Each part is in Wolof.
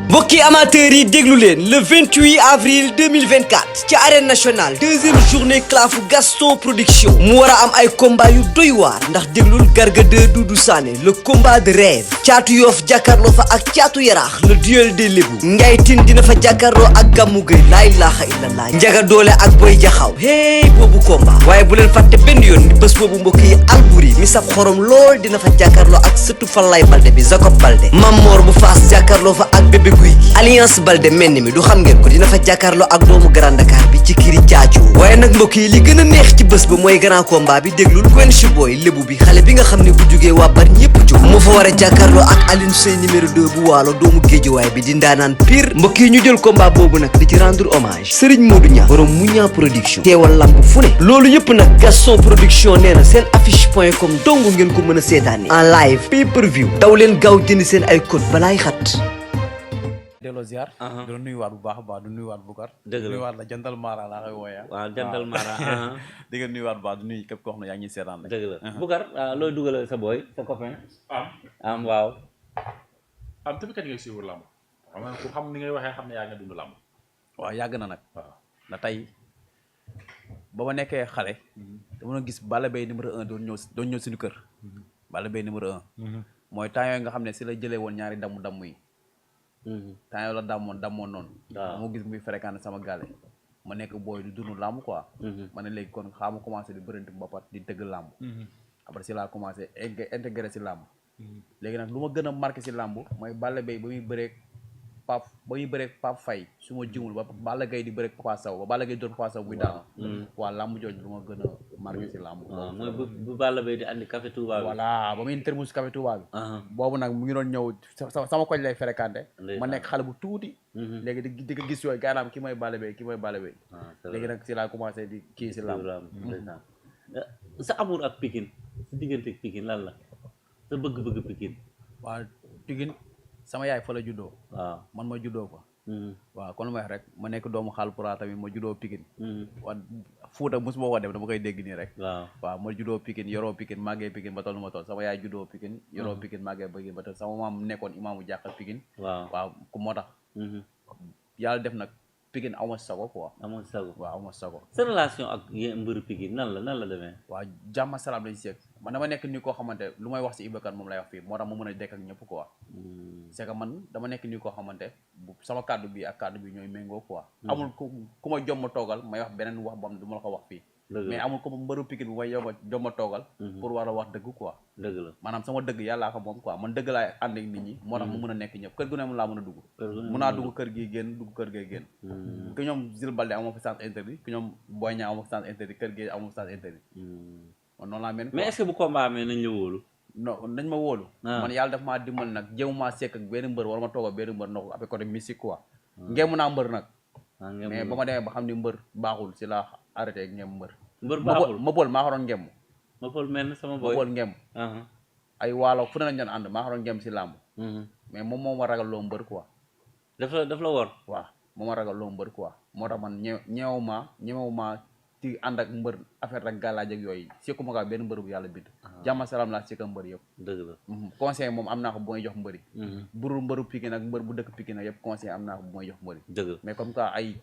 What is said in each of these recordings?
mbokki amateurs yi déglu leen le 28 avril 2024 ci arène nationale deuxième journée clafu Gaston production mu war a am ay combat yu doy waar ndax déglul Garga 2 Doudou Sané le combat de rêve caatu Yoff jàkkaarloo fa ak caatu Yaraax le duel des Lébou Ngaye Tine dina fa jàkkaarloo ak Gamou Gueye laa ilaaha illallah Njaga Doole ak Boy Jaxaw hey boobu combat waaye bu leen fàtte benn yoon ni bés boobu mbokk yi Albouri mi saf xorom lool dina fa jàkkaarloo ak sëtu Falaye Balde bi Jacob Balde Mamor bu Faas jàkkaarloo fa ak bébé Guy gi Alliance Balde menn mi du xam ngeen ko dina fa jàkkaarloo ak doomu Grand Dakar bi ci kiri caacu waaye nag mbokk yi li gën a neex ci bés ba mooy grand combat bi déglul Quench Boy lébu bi xale bi nga xam ne bu jugee waa bari ñëpp jóg moo fa war a jàkkaarloo ak Alioune Seye numéro 2 bu waalo doomu géejuwaay bi di ndaanaan pire mbokk yi ñu jël combat boobu nag di ci rendre hommage Serigne Modou Niang borom Mouniang production teewal lamb fu ne loolu yëpp nag Gaston production nee na seen affiche.com dong ngeen ko mën a seetaane en live pay per view daw leen gaaw jënd seen ay code balaay xat delloo ziar. di la nuyuwaat bu baax a baax di nuyuwaat Boucar. dëgg la nuyuwaat la jantal Mara laa koy wooyee. waaw jantal Mara. di nga nuyuwaat bu baax di nuyu képp koo xam ne yaa ngi ñuy seetaan rek. dëgg la Boucar looy dugalal sa boy sa copain. am waaw. am tamit kat ngay suivre lamb xam nga ku xam ni ngay waxee xam ne yaa nga dund lamb. waaw yàgg na nag. waaw na tey ba ma nekkee xale. dama doon gis Balla Gaye numéro 1 doon ñëw suñu kër. Balla Gaye numéro 1. mooy temps yooyu nga xam ne si la jëlee woon ñaari damm yi. temps yoo la damoon noonu. waaw moo gis muy fréquenté sama gàlle ma nekk booy di dund làmb quoi. ma ne léegi kon xaa ma commencé di bërënti mbapat di tëgg làmb. après si laa commencé intégré si làmb. léegi nag lu ma gën a marqué si làmb mooy Balla Gaye ba muy bëreeg Pape Faye su ma jumul ba Balla Gaye di bëreeg Papa Sow ba Balla Gaye doon Papa Sow buy daanu. waaw làmb jooju lu ma gën a marqué si làmb. waaw mooy bu Balla Gaye di andi café Touba bi. voilà ba muy termus café Touba bi. boobu nag mu ngi doon ñëw sama koñ lay fréquenté. ma nekk xale bu tuuti. léegi di ko gis yooyu gaanaam ki mooy Balla Gaye léegi nag si laa commencé di kii si làmb. sa amour ak Pikine sa diggante ak Pikine lan la sa bëgg-bëgg Pikine. waaw Pikine sama yaay fa la juddoo. waaw man ma juddoo ko. waaw kon lu may wax rek ma nekk doomu Haalpulaar tamit ma juddoo Pikine. waa Fuuta mosuma ko dem dama koy dégg nii rek. waaw ma juddoo Pikine yoroo Pikine màggee Pikine ba toll nu ma toll sama yaay juddoo Pikine yoroo Pikine màggee Pikine ba toll sama maam nekkoon imaamu jàkkal Pikine. waaw ku moo tax. yàlla def nag Pikine aw ma sago quoi. amoon sago waaw aw ma sago. sa relation ak mbëru Pikine nan la demee. waaw jàmm salaam lañ seeg man dama nekk ni koo xamante lu may wax si Iba Kane moom lay wax fii moo tax ma mën a dekk ak ñëpp quoi. c'est que man dama nekk ni koo xamante sama kàddu bi ak kàddu bi ñooy méngoo quoi. amul ku ma jom ma toogal may wax beneen wax bam du ma la ko wax fii. mais amul ko mbëru Pikine bu may jom ma toogal. pour war a wax dëgg quoi. dëgg la maanaam sama dëgg yàllaa ko moom quoi man dëgg laay ànd ak nit ñi. moo tax mu mën a nekk ñëpp kër gu ne mun laa mën a dugg. mun naa dugg kër gi génn dugg kër gee génn. ku ñoom Zil Balde amoo fa sens interdit ku ñoom Boy Niang amoo fa sens interdit kër gi amoo fa sens interdit. man noonu laa mel. mais est-ce que bu combat amee nañ la wóolu. non nañ ma wóolu. man yàlla daf maa dimbal nag jéem maa sekk ak benn mbër wala ma toog ak benn mbër ndox après côté musique quoi. ngéem naa mbër nag. mais ba ma demee ba xam ni mbër baaxul si la arrêté ak ngéem mbër. mbër baaxul ma bool maa xaroon ngéem. ma bool mel na sama boy ma bool ngéem. ay waalo fu ne lañ doon ànd maa xaroon ngéem si làmb. mais moom moo ma ragal loo mbër quoi. daf la wor. waaw moo ma ragal loo mbër quoi moo tax man ñemewu ma ci ànd ak mbër affaire ak gàllaaj ak yooyu sekku ma kaa benn mbër bu yàlla bind. jàmm salaam laa sekka mbër yëpp. dëgg la conseil moom am naa ko bu may jox mbëri. burul mbëru Pikine ak mbër bu dëkk Pikine yëpp conseil am naa ko bu may jox mbëri. dëgg la mais comme ça ay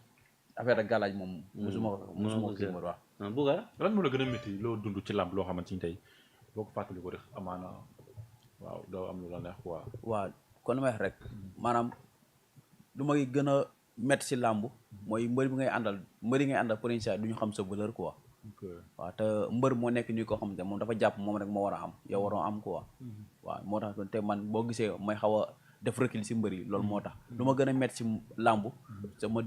affaire ak gàllaaj moom. musuma ko gis mbër wax. Boucar lan moo la gën a métti loo dund ci làmb loo xamante ni tey boo ko fàttali ko def amaana waaw doo am lu la neex quoi. waaw kon lu may wax rek maanaam lu may gën a métti si làmb mooy mbër bi ngay àndal pour incha du ñu xam sa valeur quoi. waaw te mbër moo nekk nii koo xamante moom dafa jàpp moom rek moo war a am yow waroo am quoi. waaw moo tax te man boo gisee may xaw a def recul si mbër yi loolu moo tax lu ma gën a métti si làmb sama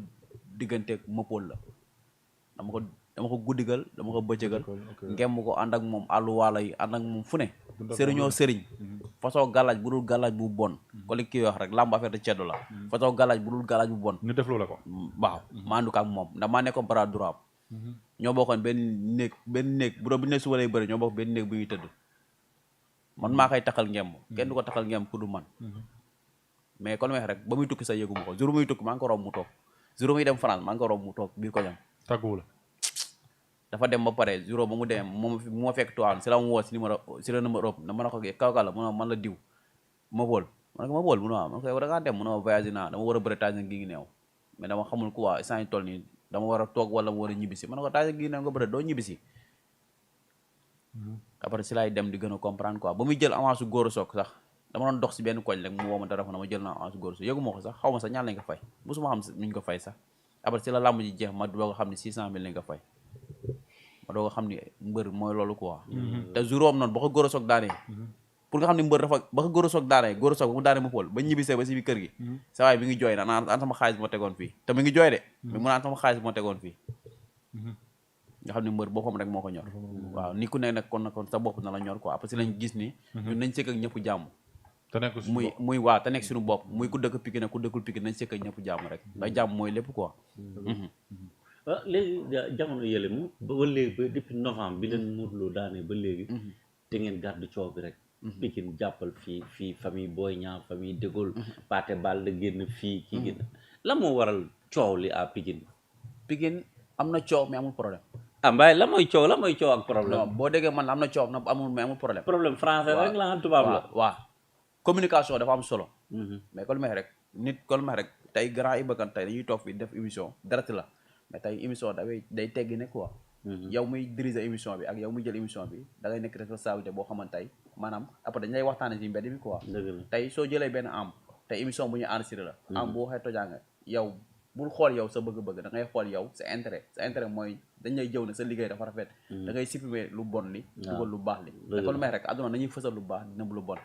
digganteeg mëppool la dama ko guddigal dama ko bëccëgal ngemm ko ànd ak moom àllu waala yi ànd ak moom fu ne sëriñoo sëriñ façon gàllaaj bu dul gàllaaj bu bon ko li kii wax rek làmb affaire de ceddo la façon gàllaaj bu dul gàllaaj bu bon ñu def loola ko waaw ma àndu ko ak moom ndax maa nekkoon bras droit ñoo bokkoon benn néeg bu doon bu ne suba lay bëri ñoo bokk benn néeg bu ñuy tëdd man maa koy taxal ngemm kenn du ko taxal ngemm ku du man mais kon wax rek ba muy tukki sax yëgu ma ko jour muy tukki maa ngi ko romb mu toog jour muy dem France maa ngi ko romb mu toog biir ko ñam tàgguwu la dafa dem ba pare jour ba mu demee moom ma fekk tuwaan si la mu woo si numéro na ma ëpp na mën a ko kaw la mu ne man la diw ma bool ma ne ko ma bool mu ne waaw man ko yow da ngaa dem mu ne ma voyage naa dama war a bëre Tyson gi ngi neew mais dama xamul quoi instant yi toll nii dama war a toog wala ma war a ñibbisi ma ne ko Tyson gi ngi neew nga bëre doo ñibbisi après si laay dem di gën a comprendre quoi ba muy jël avance su góor soog sax dama doon dox si benn koñ rek mu woo ma téléphone ma jël naa avance su góor soog yëgu ma ko sax xaw ma sax ñaan lañ ko fay musuma xam nuñ ko fay sax après si la làmb ji jeex ma doog a xam ne 600 000 lañ ko fay ma doog a xam ni mbër mooy loolu quoi te jour am noonu ba ko góor a soog daanee pour nga xam ne mbër dafa ba ko góor a soog daanee góor a soog ba mu daanee ma xool ba ñibbisee ba si biir kër gi sa waay mi ngi jooy na naan an sama xaalis bu ma tegoon fii te mi ngi jooy de mais mu naan sama xaalis bu ma tegoon fii nga xam ne mbër boppam rek moo ko ñor waaw ni ku nekk nag kon sa bopp na la ñor quoi parce que lañ gis ni ñun nañ sëkk ak ñëpp jàmm muy waaw te nekk suñu bopp muy ku dëkk Pikine ku dëkkul Pikine nañ sëkk ak ñëpp jàmm rek ndax jàmm mooy lépp quoi léegi jamono yële mu ba léegi ba depuis novembre bi leen Modou Lo daanee ba léegi te ngeen gàddu coow bi rek Pikine jàppal fii famille Boy Niang famille De Gaulle Pathé Baldé génn fii kii génn la moo waral coow li à Pikine am na coow mais amul problème mbaay la mooy coow ak problème boo déggee man am na coow na amul mais amul problème français rek la tubaab la waaw communication dafa am solo mais ko lu may rek nit ko lu may rek tey grand Iba Kane tey dañuy toog fi def émission direct la mais tey émission day teggi ne quoi yow muy diriger émission bi ak yow muy jël émission bi da ngay nekk responsabilité boo xamante tey maanaam après dañ lay waxtaane ci mbedd bi quoi tey soo jëlee benn am tey émission bu ñu enregistré la am bu waxee tojaanga yow bul xool yow sa bëgg-bëgg da ngay xool yow sa intérêt mooy dañ lay jëw ne sa liggéey dafa rafet da ngay supprimer lu bon li dugal lu baax li dafa lu may rek adduna dañuy fësal lu baax dina lu bon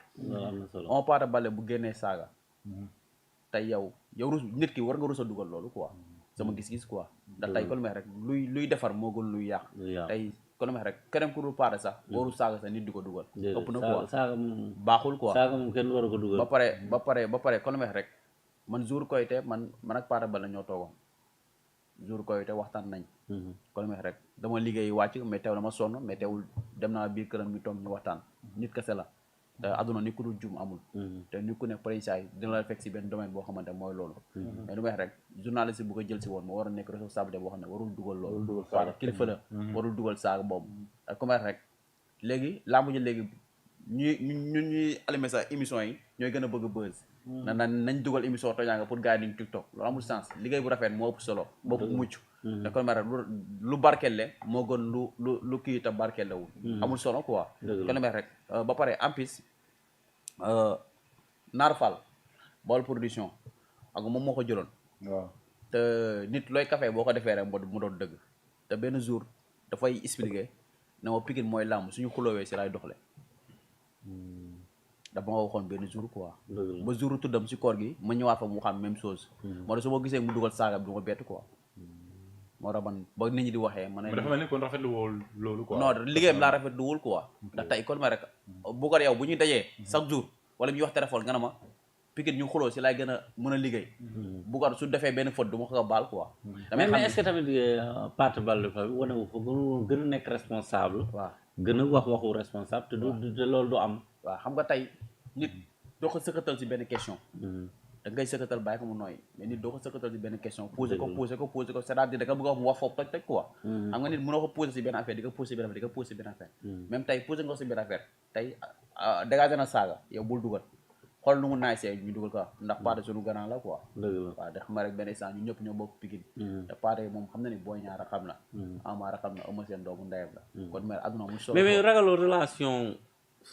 on Pathé Baldé bu génnee saaga tey yow rus nit ki war nga rus a dugal loolu quoi sama gis-gis quoi ndax tey ko lu may rek luy defar moo gën luy yàq tey ko lu may rek keneen ku dul Pathé sax waru saaga sax nit di ko dugal ëpp na quoi saaga moom baaxul quoi saaga moom kenn waru ko dugal ba pare ko lu may rek man jour Korité man ak Pathé Baldé ñoo toogoon jour Korité waxtaan nañ kon may rek dama liggéey wàcc mais teew dama sonn mais teewul dem naa biir këram ñu toog ñu waxtaan nit kese la te aduna ni ku dul jum amul te ni ku ne précisément dina la fekk si benn domaine boo xamante mooy loolu mais du may rek journaliste bu ko jël si woon moo war a nekk responsabilité boo xam ne warul dugal loolu waaw kilifa la warul dugal saaga boobu ak ku may rek léegi lamb ji léegi ñuy alimé sa émission yi ñooy gën a bëgg buzz nañ dugal émission tojaanga pour gars yi duñ TikTok loolu amul sens liggéey bu rafet moo ëpp solo moo ëpp mucc da kon ma rek lu barkelle moo gën lu kii ta barkelle wul amul solo quoi kon ma rek ba pare en plus Naar Fall Baol Production ak moom moo ko jëloon waaw te nit looy café boo ko defee rek mu doon dëgg te benn jour dafay expliquer ne ma Pikine mooy làmb suñu xuloowee si laay doxle dafa ma waxoon benn jour quoi ba jour tuddam si koor gi ma ñëwaat fa mu xam même chose moo tax su ma gisee mu dugal saaga bi du ma bett quoi moo tax man ba nit ñi di waxee ma ne dafa mel ni kon rafetlu wul loolu quoi non liggéeyam laa rafetlu wul quoi ndax tey kon ma rek bu ko yow bu ñuy dajee chaque jour wala ñuy wax téléphone nga ne ma Pikine ñu xuloo si laay gën a mën a liggéey bu ko su defee benn faute du ma ko baal quoi mais est-ce que tamit Pathé Baldé fa wane wu fa gën a nekk responsable waaw gën a wax waxu responsable te loolu du am waaw xam nga tey nit doo ko sëkkatal si benn question da ngay sëkkatal bàyyi ko mu nooy mais nit doo ko sëkkatal si benn question posé ko c'est-à-dire da nga bëgg a wax mu wax foofu toj quoi xam nga nit mënoo ko posé si benn affaire di ko posé si benn affaire di ko posé si benn affaire même tey posé nga ko si benn affaire tey dégagé na saaga yow bul dugal xool nu mu naay see ñu dugal ko ndax Pathé suñu grand la quoi waaw da xam rek benn instant ñu ñëpp ñoo bokk Pikine te Pathé moom xam na ni Boy Niang xam na Ama xam na Eumeu Sène doomu ndeyam la kon mais aduna mu solo mais ragaloo relation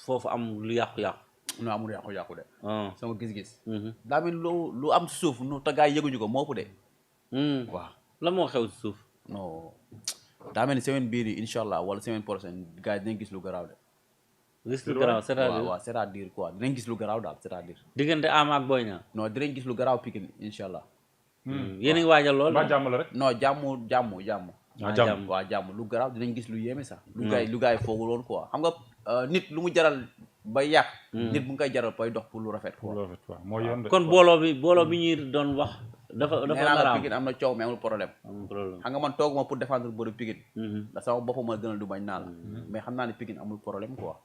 foofu am lu yàqu-yàqu non amul yàqu-yàqu de sama gis-gis daa mel lu am si suuf nu te gars yi yëguñu ko moo ëpp de waaw la moo xew si suuf non daa mel ni semaine bii nii incha allah wala semaine prochaine gars yi dinañ gis lu garaaw de gis lu garaaw c'est-à-dire waaw c'est-à-dire quoi dinañ gis lu garaaw daal c'est-à-dire diggante Ama ak Boy Niang non dinañ gis lu garaaw Pikine incha allah yéen a ngi waajal lool ba jàmm la rek non jàmm waaw jàmm lu garaaw dinañ gis lu yéeme sax lu gars yi foogul woon quoi xam nga nit lu mu jaral bay yàq nit bu nga koy jaral bay dox pour lu rafet quoi mooy yoon de kon booloo bi ñuy doon wax dafa naraam Pikine am na coow mais amul problème xam nga man tooguma pour défendre boru Pikine da sama bopp ma gënal du bañ naa la mais xam naa ne Pikine amul problème quoi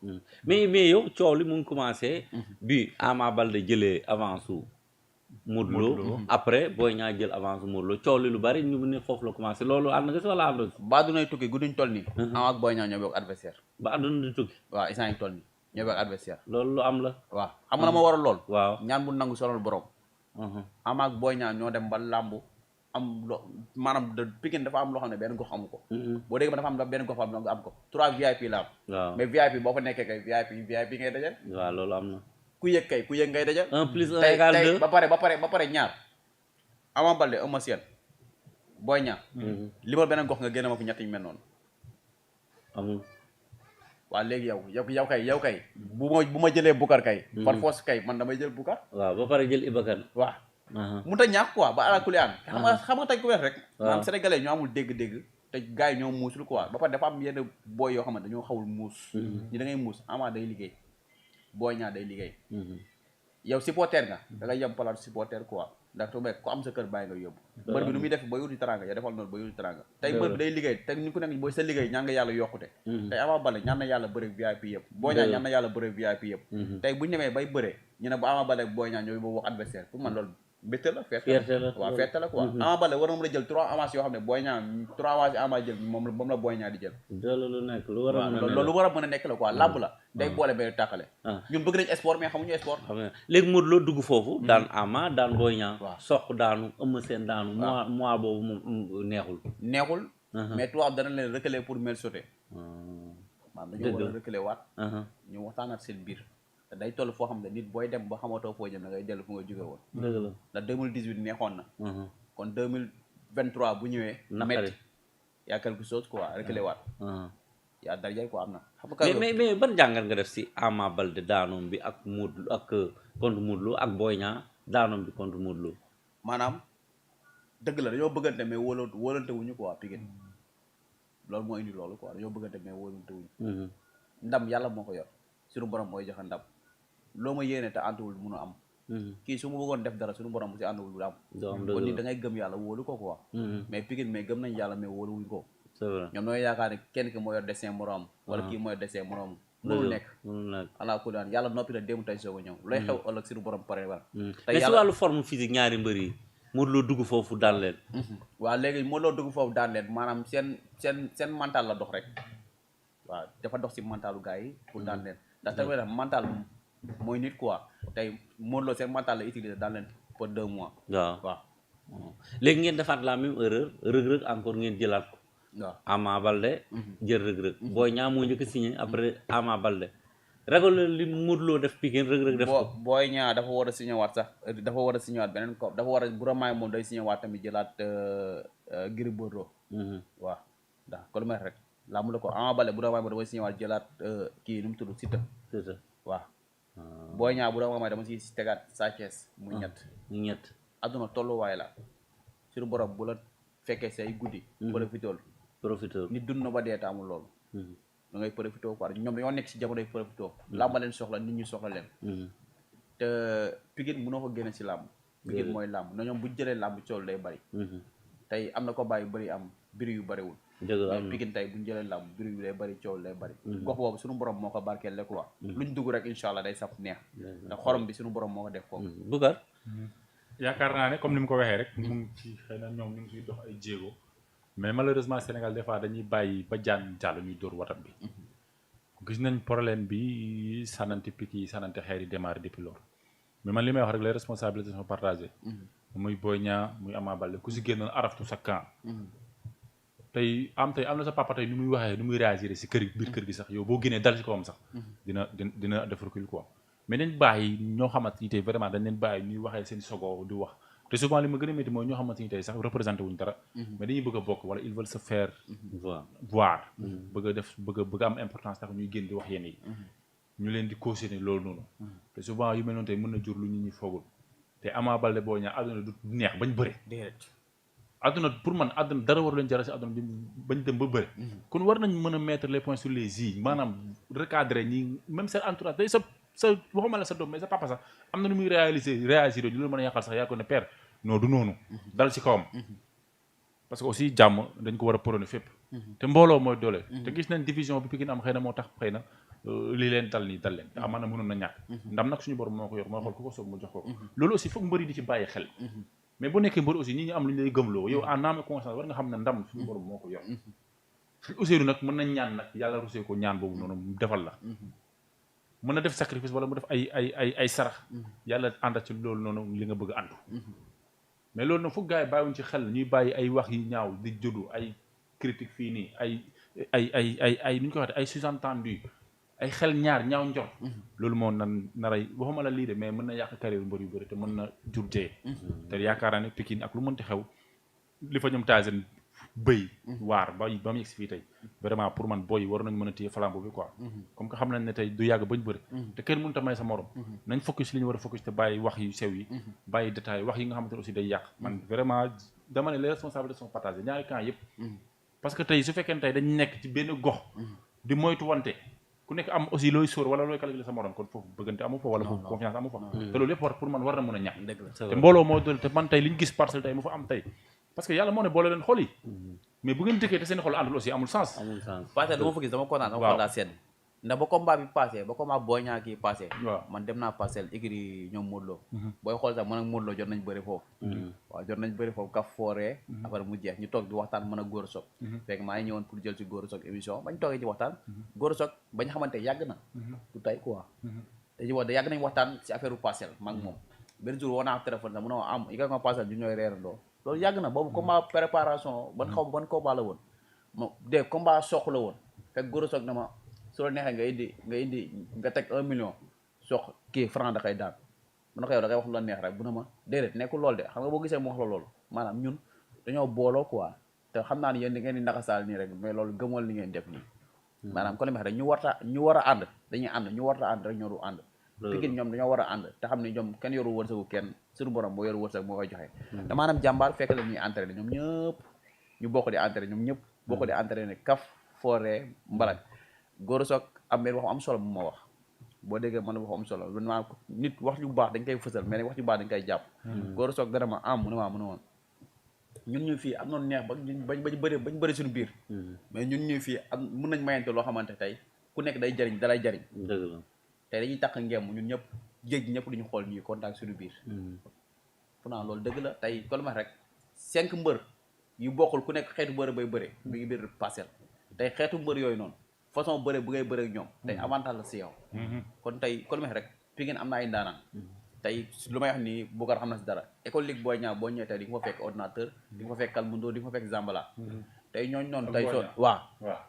mais yow coow li mu ngi commencé bi Ama Baldé jëlee avance su Modou Lo après Boy Niang jël avance su Modou Lo coow li lu bari ñu ne foofu la commencé loolu ànd nga si wala ànd si ba dunay tukki gudduñ toll nii Ama ak Boy Niang ñoo bokk adversaire ba àdduna di tukki waaw instant yi toll nii ñoo ak adversaire loolu lu am la. waaw xam nga ma waral lool waaw ñaan bu nangu sonal borom Ama ak Boy Niang ñoo dem ba làmb am maanaam Pikine dafa am loo xam ne benn gox amu ko boo dégg ba dafa am benn gox am ko 3 VIP la am waaw mais VIP boo fa nekkee kay VIP ngay dajal waaw loolu am na. ku yëg ngay dajal 1 plus 1 tey égale 2 ba pare ñaar Ama Baldé Eumeu Sène Boy Niang limal beneen gox nga génne ma fi ñett ñu mel noonu amul. waaw léegi yow kay bu ma jëlee Boucar kay par force kay man damay jël Boucar waaw ba pare jël Ibakan. waaw mun ta ñaax quoi ba ala kuli aan xam nga tey ku weex rek maanaam sénégalais ñoo amul dégg-dégg te gars yi ñoo muusul quoi ba pare dafa am yenn booy yoo xam ne dañoo xawul muus ñi da ngay muus Ama day liggéey Boy Niang day liggéey yow supporter nga da ngay yem palaatu supporter quoi ndax tu ku am sa kër bàyyi nga yóbbu mbër bi nu muy def ba yuti teranga yow defal noonu ba yuti teranga tey mbër bi day liggéey te ni ku nekk booy sa liggéey ñaan nga yàlla yokkute tey Ama Baldé ñaan na yàlla bëre VIP yëpp Boy Niang ñaan na yàlla bëre VIP yëpp tey buñu demee bay bëre ñu ne ba Ama Baldé Boy Niang ñooy boobu wax adversaire pour man loolu mbégte la fierté la waaw fierté la quoi Ama Baldé war na mën a jël 3 avance yoo xam ne Boy Niang 3 avance yi Ama jël moom la Boy Niang di jël loolu nekk lu war a mën a loolu war a mën a nekk la quoi làmb la day boole bay tàqale ñun bëgg nañ sport mais xamuñu sport xam nga léegi Modou Lo dugg foofu daan Ama daan Boy Niang waaw soq daanu Eumeu Sène daanu mois boobu moom neexul mais tubaab dana leen reculer pour mieux sauter maanaam dañoo war a reculer waat ñu waxtaanaat seen biir te day toll foo xam ne nit booy dem ba xamatoo foo jëm da ngay dellu fu nga jóge woon dëgg la ndax 2018 neexoon na kon 2023 bu ñëwee metti yaa quelque chose quoi reculer waat yaa darjay quoi am na xam nga mais ban jàngat nga def si Ama Baldé daanoom bi ak Modou Lo ak contre Modou Lo ak Boy Niang daanoom bi contre Modou Lo maanaam dëgg la dañoo bëggante mais wóolante wuñu quoi Pikine loolu moo indi loolu quoi dañoo bëggante mais wóolante wuñu ndam yàlla moo ko yor suñu borom mooy joxe ndam loo ma yéene te àntuwul mënu am kii su ma bëggoon def dara suñu borom bu si ànduwul du am kon nit da ngay gëm yàlla wóolu ko quoi mais Pikine mais gëm nañ yàlla mais wóolu wuñ ko c'est vrai ñoom ñooy yaakaar ne kenn ki moo yor dessin moroom wala kii moo yor dessin moroom mënul nekk ala ku daan yàlla noppi na démb tey soog a ñëw looy xew ëllëg suñu borom pare war mais si wàllu forme physique ñaari mbër yi Modou Lo dugg foofu daan leen waaw léegi Modou Lo dugg foofu daan leen maanaam seen mental la dox rek waaw dafa dox si mentalu gars yi pour daan leen ndax tamit mental mooy nit quoi tey Modou Lo seen mental la utiliser daan leen pour 2 mois waaw léegi ngeen defaat la même erreur Reug encore ngeen jëlaat ko waaw Ama Baldé jël Reug Boy Niang moo njëkk signé après Ama Baldé ragal li Modou Lo def Pikine Reug def ko Boy Niang dafa war a signé waat sax dafa war a signé waat beneen ko dafa war a bu ramaay moom day signé waat tamit jëlaat Gris Bordeaux waaw ndax ko lu may rek laa mu la ko Ama Baldé bu ramaay moom dafay signé waat jëlaat kii nu mu tudd Siteu waaw Boy Niang bu ramaay dama si tegaat Sa Thiès muy ñett adduna tolluwaay la suñu borom bu la fekkee say guddi profitool nit dund na ba dee taamul loolu da ngay profité quoi ñoom dañoo nekk si jamonoy profité làmba leen soxla nit ñi soxla leen te Pikine mënoo ko génne si làmb Pikine mooy làmb na ñoom bu jëlee làmb coow day bari tey am na ko bàyyi bëri am biri yu bëriwul mais Pikine tey buñ jëlee làmb biri yu day bëri coow day bëri gox boobu suñu borom moo ko barkeel le quoi luñ dugg rek incha allah day saf neex ndax xorom bi suñu borom moo ko def foofu Boucar yaakaar naa ne comme ni mu ko waxee rek mu ngi ci xëy na ñoom ñu ngi ciy dox ay jéego mais malheureusement Sénégal des fois dañuy bàyyi ba jaan jàll ñuy dóor watam bi gis nañ problème bi sànnante picc yi sànnante xeer yi démarré depuis loolu mais man li may wax rek les responsabilités sont partagées muy Boy Niang muy Ama Baldé ku si génnoon araftu sa camp tey am na sa papa tey ni muy waxee ni muy réagir si biir kër gi sax yow boo génnee dal si kawam sax dina def recul quoi mais dañ bàyyi ñoo xamante ni tey vraiment dañ leen bàyyi ñuy waxee seen sogo di wax te souvent li ma gën a métti mooy ñoo xamante ni tey sax représenté wuñ dara mais dañuy bëgg a bokk wala ils veulent se faire voir bëgg a def bëgg a am importance tax ñuy génn di wax yenn yi ñu leen di cautionner loolu noonu te souvent yu mel noonu tey mën na jur lu nit ñi foogul te Ama Baldé Boy Niang àdduna du neex bañ bëre àdduna pour man àdduna dara war leen jaral si àdduna bi bañ dem ba bëre kon war nañ mën a mettre les points sur les i maanaam recadrer ñi même seen entourage day sa waxuma la sa doom mais sa papa sax am na nu muy réagir ñu loolu mën a yàqal sax yaa ko ne père non du noonu dal ci kawam parce que aussi jàmm dañ ko war a prôner fépp te mbooloo mooy doole te gis nañ division bi Pikine am xëy na moo tax xëy na lii leen dal nii dal leen te amaana mënoon na ñàkk ndam nag suñu borom moo ko yor moo xool ku ko soob mu jox ko loolu aussi foog mbëri di ci bàyyi xel mais bu nekkee mbëri aussi ñi ñu am lu ñu lay gëmloo yow en âme et conscience war nga xam ne ndam suñu borom moo ko yor Ousseynou nag mën nañ ñaan nag yàlla rusee ko ñaan boobu noonu defal la mën na def sacrifice wala mu def ay sarax yàlla ànda ci loolu noonu li nga bëgg a àndu mais loolu nag foog gars yi bàyyiwuñ ci xel ñuy bàyyi ay wax yi ñaaw di juddu ay critique fii nii ay nu ñu ko waxee ay sous-entendu ay xel ñaar ñaaw njort loolu moo naray waxuma la lii de mais mën na yàq carrière mbër yu bëri te mën na jur jëye te yaakaar naa ne Pikine ak lu mënti xew li fa ñoom Tyson bëy waar ba mu yegg si fii tey vraiment pour man booy war nañu mën a téye flambeau bi quoi comme que xam nañ ne tey du yàgg bañ bëri te kenn mënut a may sa morom nañ focus li ñu war a focus te bàyyi wax yu sew yi bàyyi détails wax yi nga xamante ne aussi day yàq man vraiment dama ne les responsabilités sont partagées ñaari camp yëpp parce que tey su fekkee ne tey dañ nekk ci benn gox di moytu wante ku nekk am aussi looy sóor wala looy calculer sa morom kon foofu bëggante amu fa wala foofu confiance amu fa te loolu yëpp war pour man war na mën a ñàkk te mbooloo moo doon te man tey li ñu gis parcelle tey mu fa am tey parce que yàlla moo ne boole leen xol yi mais bu ngeen dëkkee te seen xol àndul aussi amul sens parcelle dama fa gis dama kontaan dama xol daa sedd ndax ba combat bi passé ba combat Boy Niang kii passé man dem naa parcelle écurie ñoom Modou Lo booy xool sax man ak Modou Lo jot nañ bëri foofu waaw jot nañ bëri foofu kaf fooree après mu jeex ñu toog di waxtaan mën a Gora Sock fekk maa ngi ñëwoon pour jël ci Gora Sock émission bañ toogee ci waxtaan Gora Sock bañ xamante yàgg na du tey quoi dañuy wax yàgg nañ waxtaan ci affaire u parcelle maag moom benn jour woo naa téléphone sax mu ne ma am yi nga parcelle ñu ñooy reerandoo loolu yàgg na boobu combat préparation ban combat la woon mo de combat soq la woon fekk Gora Sock na ma su la neexee nga teg 1 million soq kii franc da koy daan mu ne ko yow da ngay wax lu la neex rek bu ne ma déedéet nekkul loolu de xam nga boo gisee mu wax la loolu maanaam ñun dañoo booloo quoi te xam naa ne yéen di ngeen di nakasaal nii rek mais loolu gëmool li ngeen def nii maanaam kon li ma wax rek ñu war a ànd dañuy ànd ñu war a ànd rek ñoo du ànd Pikine ñoom dañoo war a ànd te xam ne ñoom kenn yoru wërsëgu kenn suñu borom boo yoru wërsëg moo koy joxe te maanaam jàmbaar fekk la ñuy entraîné ñoom ñëpp ñu bokk di entraîné ñoom ñëpp bokk di entraîné kaf forêt mbalak Gora Sock am benn wax am solo bu ma wax boo déggee man wax am solo maanaam nit wax ju baax dañ koy fësal mais wax ju baax dañ koy jàpp Gora Sock dara ma am mu ne woon ñun ñu fii am noonu neex bañ bëri suñu biir mais ñun ñu fii am mun nañ mayante loo xamante tey ku nekk day jariñ dalay jariñ tey dañuy takk ngeem ñun ñëpp géej ñëpp duñu xool ñuy contact suñu biir pourtant loolu dëgg la tey kon ma rek 5 mbër yu bokkul ku nekk xeetu bëre bay bëre mi ngi biir parcelle tey xeetu mbër yooyu noonu façon bëre bu ngay bëre ak ñoom tey avantage la si yow kon tey kon ma rek Pikine am na ay ndaanaan tey lu may wax nii Boucar xam na si dara école ligue Boy Niang boo ñëwee tey di nga fa fekk ordinateur di nga fa fekk Kalmundo di nga fa fekk Zambala tey ñooñu noonu tey soo waaw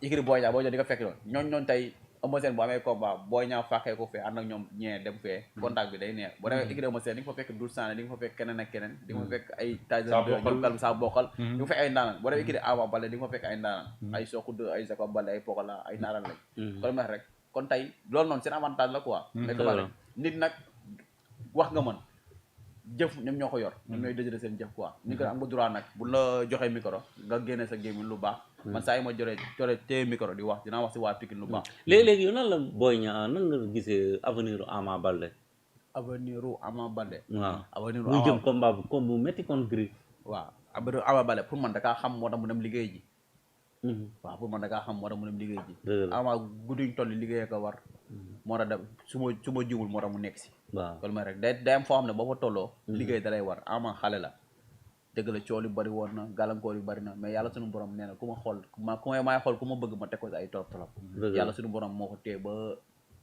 écurie Boy Niang boo ñëwee di nga fekk loolu ñooñu tey Eumeu Sène bu amee combat Boy Niang fàqee ko fee ànd ak ñoom ñee dem fee contact bi day neex boo demee écurie Eumeu Sène di nga fa fekk Doudou Sané di nga fa fekk keneen ak keneen di nga fa fekk ay Tyson 2 ñoom kalm saa bokkal di nga fa fekk ay ndaanaan boo demee écurie Ama Baldé di nga fa fekk ay ndaanaan ay Sokh 2 ay Jacob Baldé ay Pokola ay naaraan lañ kon ma rek kon tey loolu noonu seen avantage la quoi mais rek nit nag wax nga mën jëf ñoom ñoo ko yor ñoom ñooy dëjëre seen jëf quoi ni ko am nga droit nag bu la joxee micro nga génne sa gémmiñ lu baax man saa yi ma jore téye micro di wax dinaa wax si waa Pikine lu baax léegi yow nan la Boy Niang nan nga gisee avenir u Ama Baldé avenir u Ama Baldé waaw avenir u muy jëm combat bu comme bu métti contre Gris waaw avenir u Ama Baldé pour man da kaa xam moo tax mu dem liggéey ji waaw pour man da kaa xam moo tax mu dem liggéey ji Ama gudduñ toll liggéey ko war moo tax dem su ma jumul moo tax mu nekk si waaw kon ma rek day am foo xam ne boo fa tolloo liggéey dalay war Ama xale la dëgg la coow li bari woon na gàllankoor yu bari na mais yàlla suñu borom nee na ku ma xool maay xool ku ma bëgg ma teg ko si ay torop torop yàlla suñu borom moo ko téye ba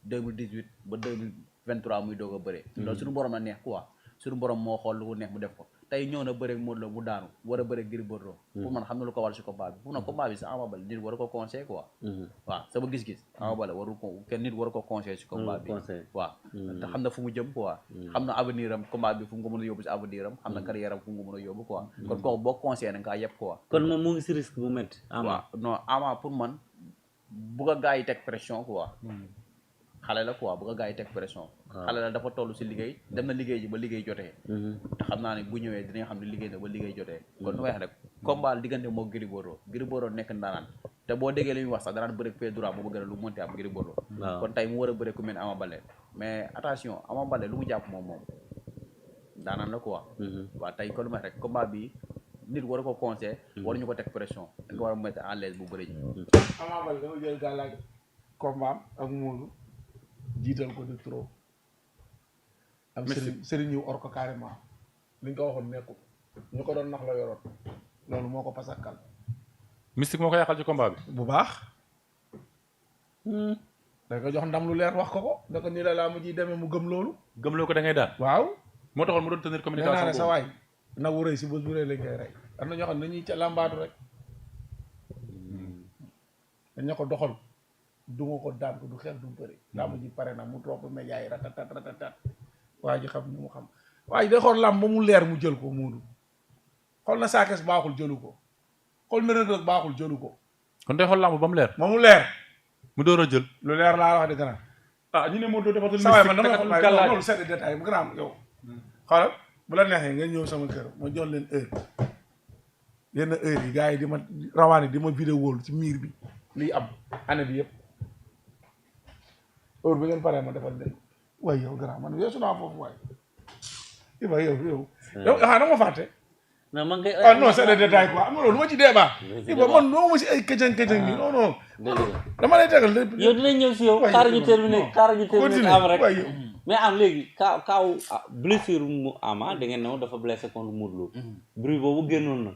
2018 ba 2023 muy doog a bëree loolu suñu borom la neex quoi suñu borom moo xool lu ko neex mu def ko tey ñëw na bëreeg Modou Lo mu daanu war a bëreeg Gris Bordeaux pour man xam na lu ko war si combat bi pour man combat bi sa Ama Baldé nit war a ko conseil quoi waaw sama gis-gis Ama Baldé waru ko kenn nit war a ko conseil si combat bi waaw te xam na fu mu jëm quoi xam na avenir am combat bi fu mu ko mën a yóbbu si avenir am xam na carrière am fu mu ko mën a yóbbu quoi kon kooku boo conseillé na nga kaa yëpp quoi kon moom mu ngi si risque bu métti Ama non Ama pour man bu ko gars yi teg pression quoi xale la quoi bu ko gars yi teg pression xale la dafa toll si liggéey dem na liggéey ji ba liggéey jotee te xam naa ne bu ñëwee dinañ xam ne liggéey na ba liggéey jotee kon nu may wax rek combat diggante moo Gris Bordeaux nekk ndaanaan te boo déggee li muy wax sax danaan bëre pied droit moo bëgg a lu mënti am Gris Bordeaux kon tey mu war a bëre ku mel ne Ama Baldé mais attention Ama Baldé lu mu jàpp moom ndaanaan la quoi waaw tey kon nu may wax rek combat bi nit war a ko conseil waruñu ko teg pression dañ ko war a mettre à l'aise bu bëri ji Ama Baldé dama jël gàllaaj combat ak Modou jiital ko de trop am sëriñ yu or ko carrément li ñu ko waxoon nekkul ñu ko doon nax la yoroon loolu moo ko pasakal mystique moo ko yàqal ci combat bi bu baax da ko jox ndam lu leer wax ko da ko nii la laa mu ji demee mu gëm loolu. gëmloo ko da ngay daan. waaw. moo taxoon mu doon tenir communication. nee naa ne sa waay na wu rëy si bés bu rëy lañ koy rey am na ñoo xam ne dañuy ca làmbaatu rek. dañ ne ko doxal du nga ko daan ko du xeex du bëri. laa mu ji pare na mu toog média yi ratatat waa ji xam ni mu xam waaye day xool làmb ba mu leer mu jël ko muudu xool na saakees baaxul jëlu ko xool na Reug Reug baaxul jëlu ko. kon day xool làmb ba mu leer. ba mu leer. mu door a jël. lu leer laa wax di gën a. ah ñu ne moo doon defatul. saa waay man dama xool loolu c'est des détails bu gën a am yow. xoolal bu la neexee nga ñëw sama kër ma jox leen heure yenn heure yi gars yi di ma rawaani di ma vidéo ci miir bi liy am année bi yëpp heure bi ngeen paree ma defal leen waaye yow grand man yow su naa foofu waaye Iba yow xanaa dama fàtte. non man kay. ah non c'est des détails quoi am na loolu du ma ci débat. Iba man doo ma si ay këcëng nii non non. dama lay tegal lépp. yow dinañ ñëw si yow. xaaral ñu terminé am rek. mais am léegi kaaw blessure mu Ama da ngeen ne dafa blessé contre Modou Lo. bruit boobu génnoon na.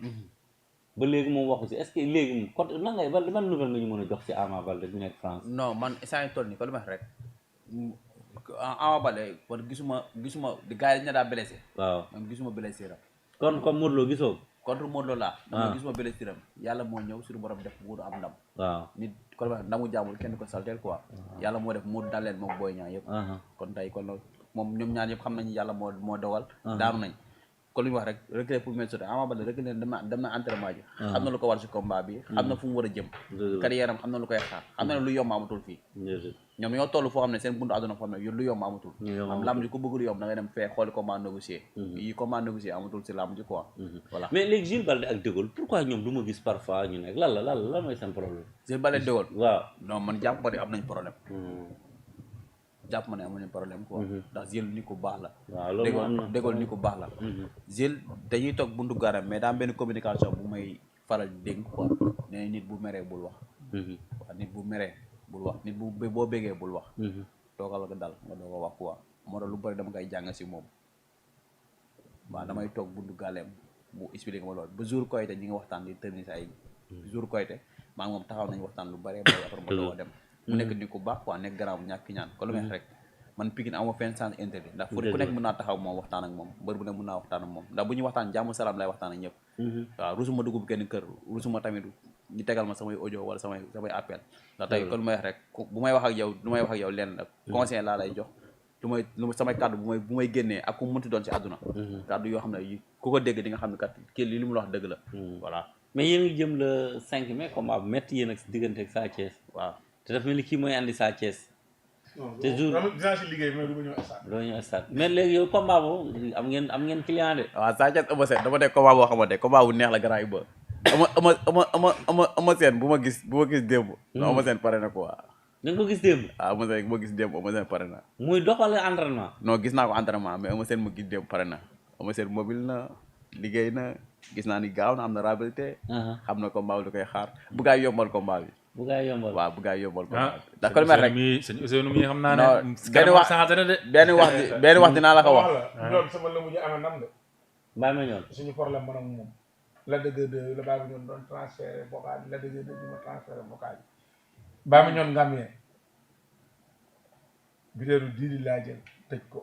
ba léegi moom waxu si est-ce que léegi moom côté nan ngay ban nouvelle nga ñu mën a jox si Ama Baldé bi nekk France. non man instant yii toll nii ko lu ma wax rek Ama Baldé kon gisuma di gars yi dañu daa blessé. waaw man gisuma blessure am. kon comme Modou Lo gisoo. contre Modou Lo laa. man gisuma blessure am yàlla moo ñëw suñu borom def Modou am ndam. waaw nit ko lu ma wax ndamu jàmbul kenn ko salteel quoi. yàlla moo def Modou dal leen moom Boy Niang yëpp. kon tey kon moom ñoom ñaar yëpp xam nañu yàlla moo dogal. daanu nañ. kon lu ñu wax rek reculer pour mettre Ama Baldé reculer dem na entraînement ji. xam na lu ko war si combat bi. xam na fu mu war a jëm. carrière am xam na lu koy xaar xam na ne lu yomb amatul fii. ñoom ñoo toll foo xam ne seen buntu àdduna foo xam ne lu yomb amatul. am lamb ji ku bëgg lu yomb da ngay dem fee xooli combat négocier. yi combat négocier amatul si lamb ji quoi. voilà mais léegi Jules Baldé ak De Gaulle pourquoi ñoom du ma gis parfois ñu nekk lan mooy seen problème. Jules Baldé De Gaulle. waaw non man jàpp ma ne am nañ problème. jàpp ma ne amuñu problème quoi. ndax Jules ni ko baax la. waaw loolu am na De Gaulle ni ko baax la. Jules dañuy toog buntu garam mais daa am benn communication bu may faral di dégg quoi nee nit bu meree bul wax. waaw nit bu meree bul wax nit bu boo bégee bul wax. toogal nga dal nga doo ko wax quoi moo tax lu bëri dama koy jàng si moom. waaw damay toog buntu gàlleem mu expliqué ma loolu ba jour Koyte ñi ngi waxtaan di tënni si ay jour Koyte maa ngi moom taxaw nañu waxtaan lu bëree bëri après ma doo dem. mu nekk ni ku baax quoi nekk garaaw ñàkk ñaan ko lu meex rek man Pikine ama fenn sens interdit ndax fu ku nekk mën naa taxaw moom waxtaan ak moom mbër bu nekk mën naa waxtaan ak moom ndax bu ñuy waxtaan jàmm salaam lay waxtaan ak ñëpp waaw rusuma dugub kenn kër rusuma tamit ñu tegal ma samay audio wala samay appel ndax tey kon lu may wax rek bu may wax ak yow lu may wax ak yow lenn nag conseil laa lay jox lu samay kàddu bu may génnee ak ku mu mënti doon si àdduna kàddu yoo xam ne ku ko dégg di nga xam ne kat kii li mu la wax dëgg la voilà mais yéen ngi jëm le 5 mai combat bu métti yéen ak diggante ak Sa Thiès waaw te dafa mel ni kii mooy andi Sa Thiès. te jour dinaa si liggéey mais du ma ñëw stade. doo ñëw stade mais léegi yow combat boobu am ngeen client de. waaw Sa Thiès Eumeu Sène dama nekk combat boo xamante combat bu neex la grand Iba. Eumeu Sène bu ma gis démb. non Eumeu Sène pare na quoi. da nga ko gis démb. waaw Eumeu Sène bu ma gis démb Eumeu Sène pare na. muy doxal entraînement. non gis naa ko entraînement mais Eumeu Sène mu gis démb pare na. Eumeu Sène mobile na liggéey na gis naa ni gaaw na am na rapidité. xam na combat bi lu koy xaar bu gaay yombal combat bi. bu gaay yombal waaw bu gaay yombal combat bi. ndax ko rek sëñ Ousseynou mi xam naa ne. benn wax dinaa la ko wax. loolu sama la mujj amee ndam de. bàyyi ma ñoon suñu problème man ak moom. la dëgg de la bàyyi ma ñoon doon transféré vocal la dëgg de ma transféré vocal yi. bàyyi ma ñoon ngàmmee. bitéeru diidi laa jël tëj ko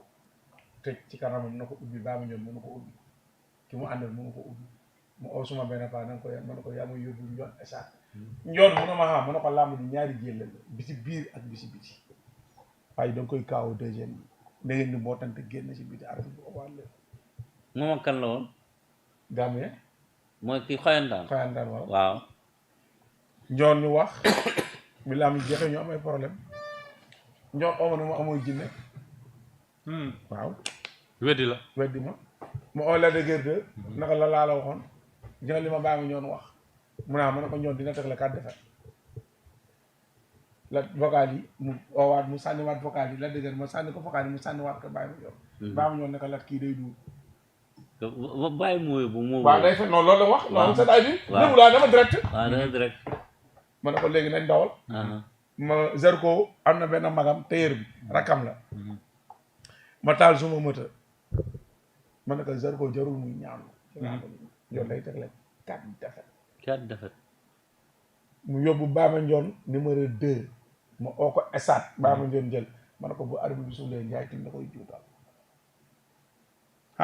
tëj ci kanamam na ko ubbi bàyyi ma ñoon mënu ko ubbi ki mu àndal mënu ko ubbi mu oo suma benn paa na ko mën ko yaa ma yóbbu njoon esaat njoon mu ne ma xam mën na ko làmb di ñaari jéel la bi si biir ak bi si biti waaye da nga koy kaaw deuxième bi da ngeen ni boo tante génn si biti arbi bi owaat leen moom ak kan la woon Gambie mooy kii xoyantaan waaw njoon ñu wax bi làmb jeexee ñu amay problème njoon ooma na ma amoy jinne waaw weddi ma oo la de guerre de naka la laa la waxoon jël li ma bàyyi ma ñoon wax mu naa ma ne ko ñoon dina teg la 4 défaites la vocal yi mu oowaat mu sànniwaat vocal yi la de guerre ma sànni ko vocal yi mu sànniwaat ko bàyyi ma ñoon bàyyi ma ñoon ne ko lat kii day duul bàyyi mooy bu moo waaw day fe noonu loolu la wax loolu c'est ay bi lému laa dama direct waaw dama direct ma ne ko léegi nañ dawal ma Zarko am na benn magam téyër bi rakkam la ma taal suma moteur ma ne ko Zarko jarul muy ñaan yoon day teg la 4 défaites mu yóbbu mu yóbbu Bama Ndione numéro 2 ma oo ko esat baa ma njoon jël ma ne ko bu arbitre bi suulee Njaay Tine da koy juutal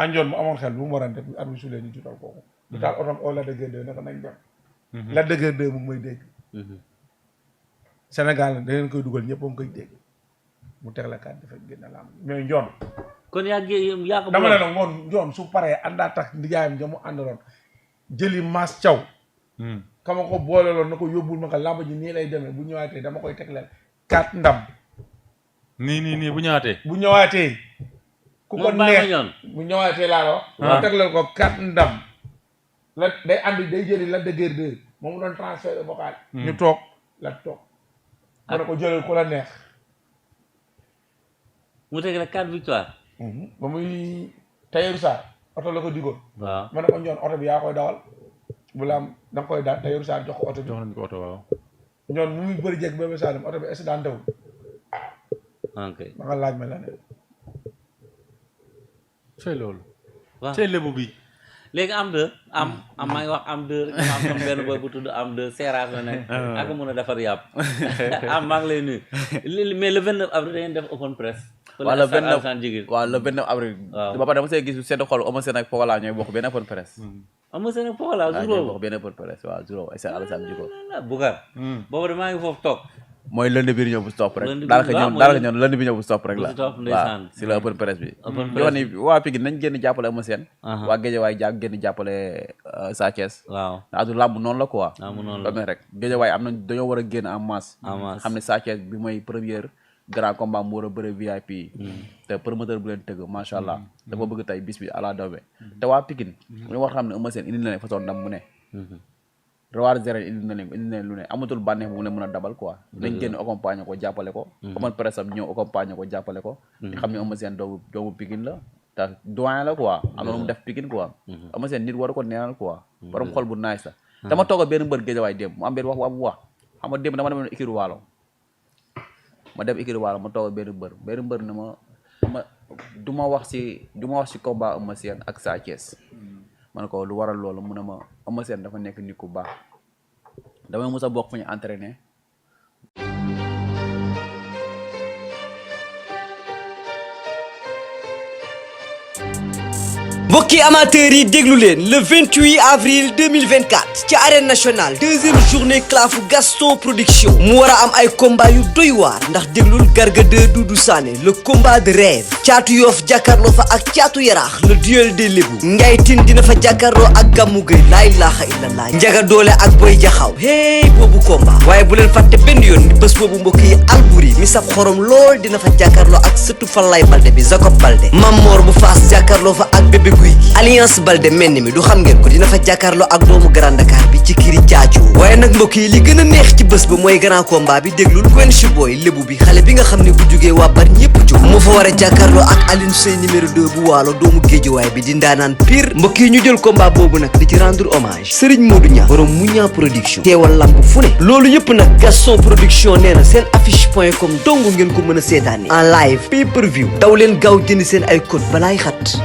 njoon mu amoon xel bu mu warante bu arbitre bi suulee ñu juutal kooku du taal otom oo la dëggee deux ne ko nañ dem la dëggee deux mu ngi may dégg Sénégal nag da ngeen koy dugal ñëpp a ngi koy dégg mu teg la kat dafa génn lamb mais njoon kon yaa ko dama ne la ngoon njoon su paree àndaa tax ndijaayam ja mu àndaloon jëli Mass Thiaw kama ko boole loon na ko yóbbul ma ko lamb ji nii lay demee bu ñëwaatee dama koy tegleel 4 ndam nii bu ñëwaatee bu ñëwaatee ku ko neex bu ñëwaatee laa la wax ma tegleel ko 4 ndam la day andi day jëli la dëgër de moom mu doon transfert vocal ñu toog la toog ma ne ko jëlal ku la neex mu teg la 4 victoire ba muy Tayeru Sarr oto la ko digoon waaw ma ne ko njoon oto bi yaa koy dawal bu la am da nga koy daan Tayeru Sarr jox ko oto bi jox nañ ko oto waaw ñoon mu muy bëri jeeg Bébé Saloum oto bi est-ce que daan dawul ok ma nga laaj ma la ne cey loolu waaw cey lébu bi léegi am maa ngi wax am deux rek ma am sama benn boy bu tudd am deux seeraas la nekk ak mën a defar yàpp maa ngi lay nuyu mais le 29 avril da ngeen def open press waaw le 29 avril ba pare dama see gis sedd xol Eumeu Sène ak Pokola ñooy bokk benn open press Eumeu Sène ak Pokola ñooy bokk benn open press waaw juróom ay seen Alassane Djiko Bougar boobu de maa ngi foofu toog mooy lundi bi ñëw bu stop rek daal ñëw lundi bi ñëw bu stop rek la waaw si la open press bi di wax ni waa Pikine nañ génn jàppale Eumeu Sène waa Guédiawaye génn jàppale Sa Thiès waaw adu làmb noonu la quoi noonu la rek Guédiawaye am nañ dañoo war a génn en masse xam ne Sa Thiès bi mooy première grand combat mu war a bëre VIP te promoteur bu leen tëgg macha allah dafa bëgg tey bis bi àla dawme te waa Pikine ñu war xam ne Eumeu Sène indi na leen façon ndam mu ne roi des arènes indi na leen lu ne amatul bànneex bu mu leen mën a dabal quoi nañ génn accompagner ko jàppale ko amoon presse am ñëw accompagner ko jàppale ko di xam ne Eumeu Sène doomu Pikine la te doyen la quoi am na lu mu def Pikine quoi Eumeu Sène nit war ko neenal quoi borom xol bu nice la dama toog benn mbër Guédiawaye démb mu am benn wax bu am wax xam nga démb dama demoon Ikiri Waalo ma dem Ikiri Waalo ma toog benn mbër ne ma du ma wax ci combat Eumeu Sène ak Sa Thiès ma ne ko lu waral loolu mu ne ma Eumeu Sène dafa nekk nit ku baax damay mos a bokk fu ñu entraîné mbokki amateurs yi déglu leen le 28 avril 2024 ci arène nationale deuxième journée clafu Gaston production mu war a am ay combat yu doy waar ndax déglul Garga 2 Doudou Sané le combat de rêve caatu Yoff jàkkaarloo fa ak caatu yaraax le duel des lébu Ndiaye Tine dina fa jàkkaarloo ak Gamou Gueye laa ilaaha illallah Njaga Doole ak Boy Jaxaw hey boobu combat waaye bu leen fàtte benn yoon ni bés boobu mbokk yi Albouri mi saf xorom lool dina fa jàkkaarloo ak sëtu Falaye Balde bi Jacob Balde Mamor bu Faas jàkkaarloo fa ak bébé Guy gi Alliance Balde mel ni mi du xam ngeen ko dina fa jàkkaarloo ak doomu Grand Dakar bi ci kiri caacoo waaye nag mbokk yi li gën a neex ci bés ba mooy grand combat bi déglul Quench Boy lébu bi xale bi nga xam ne bu jógee waa bar ñëpp jóg moo fa war a jàkkaarloo ak Alioune Seye numéro 2 bu waalo doomu géejuwaay bi di ndaanaan pire mbokk yi ñu jël combat boobu nag di ci rendre hommage Serigne Modou Niang borom Mouniang production teewal lamb fu ne loolu yëpp nag Gaston production nee na seen affiche.com dong ngeen ko mën a seetaane en live pay per view daw leen gaaw jënd seen ay code balaay xat